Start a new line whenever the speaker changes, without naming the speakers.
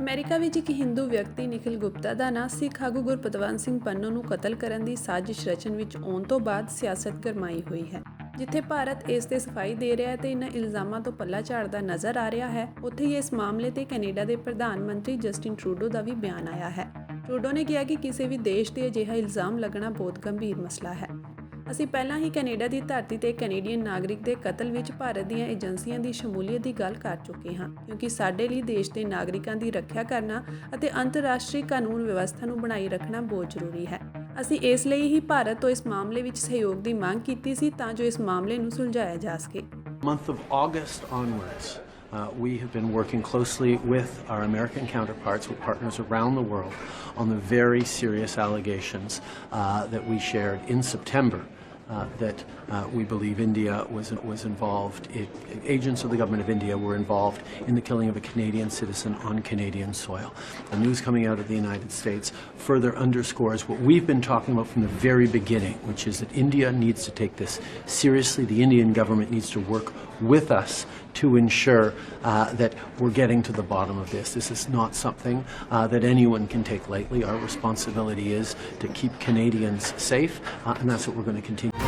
America ਵਿੱਚ ਇੱਕ ਹਿੰਦੂ ਵਿਅਕਤੀ ਨਿਖਿਲ ਗੁਪਤਾ ਦਾ ਨਾਂ ਸਿੱਖ ਆਗੂ ਗੁਰਪਤਵੰਤ ਸਿੰਘ ਪੰਨੂ ਨੂੰ ਕਤਲ ਕਰਨ ਦੀ ਸਾਜ਼ਿਸ਼ ਰਚਨ ਵਿੱਚ ਆਉਣ ਤੋਂ ਬਾਅਦ ਸਿਆਸਤ ਗਰਮਾਈ ਹੋਈ ਹੈ। ਜਿੱਥੇ ਭਾਰਤ ਇਸ ਤੇ ਸਫਾਈ ਦੇ ਰਿਹਾ ਹੈ ਤੇ ਇਹਨਾਂ ਇਲਜ਼ਾਮਾਂ ਤੋਂ ਪੱਲਾ ਝਾੜਦਾ ਨਜ਼ਰ ਆ ਰਿਹਾ ਹੈ, ਉੱਥੇ ਹੀ ਇਸ ਮਾਮਲੇ ਤੇ ਕੈਨੇਡਾ ਦੇ ਪ੍ਰਧਾਨ ਮੰਤਰੀ ਜਸਟਿਨ ਟਰੂਡੋ ਦਾ ਵੀ ਬਿਆਨ ਆਇਆ ਹੈ। ਟਰੂਡੋ ਨੇ ਕਿਹਾ ਕਿ ਕਿਸੇ ਵੀ ਦੇਸ਼ ਤੇ ਅਜਿਹਾ ਇਲਜ਼ਾਮ ਲੱਗਣਾ ਬਹੁਤ ਗੰਭੀਰ ਮਸਲਾ ਹੈ। ਅਸੀਂ ਪਹਿਲਾਂ ਹੀ ਕੈਨੇਡਾ ਦੀ ਧਰਤੀ ਤੇ ਕੈਨੇਡੀਅਨ ਨਾਗਰਿਕ ਦੇ ਕਤਲ ਵਿੱਚ ਭਾਰਤ ਦੀਆਂ ਏਜੰਸੀਆਂ ਦੀ ਸ਼ਮੂਲੀਅਤ ਦੀ ਗੱਲ ਕਰ ਚੁੱਕੇ ਹਾਂ, ਕਿਉਂਕਿ ਸਾਡੇ ਲਈ ਦੇਸ਼ ਦੇ ਨਾਗਰਿਕਾਂ ਦੀ ਰੱਖਿਆ ਕਰਨਾ ਅਤੇ ਅੰਤਰਰਾਸ਼ਟਰੀ ਕਾਨੂੰਨ ਵਿਵਸਥਾ ਨੂੰ ਬਣਾਈ ਰੱਖਣਾ ਬਹੁਤ ਜ਼ਰੂਰੀ ਹੈ। ਅਸੀਂ ਇਸ ਲਈ ਹੀ ਭਾਰਤ ਤੋਂ ਇਸ ਮਾਮਲੇ ਵਿੱਚ ਸਹਿਯੋਗ ਦੀ ਮੰਗ ਕੀਤੀ ਸੀ ਤਾਂ ਜੋ ਇਸ ਮਾਮਲੇ ਨੂੰ ਸੁਲਝਾਇਆ ਜਾ ਸਕੇ।
Month of August onwards, we have been working closely with our American counterparts, with partners around the world, on the very serious allegations that we shared in September. That we believe India was involved. Agents of the government of India were involved in the killing of a Canadian citizen on Canadian soil. The news coming out of the United States further underscores what we've been talking about from the very beginning, which is that India needs to take this seriously. The Indian government needs to work with us to ensure that we're getting to the bottom of this. This is not something that anyone can take lightly. Our responsibility is to keep Canadians safe, and that's what we're going to continue.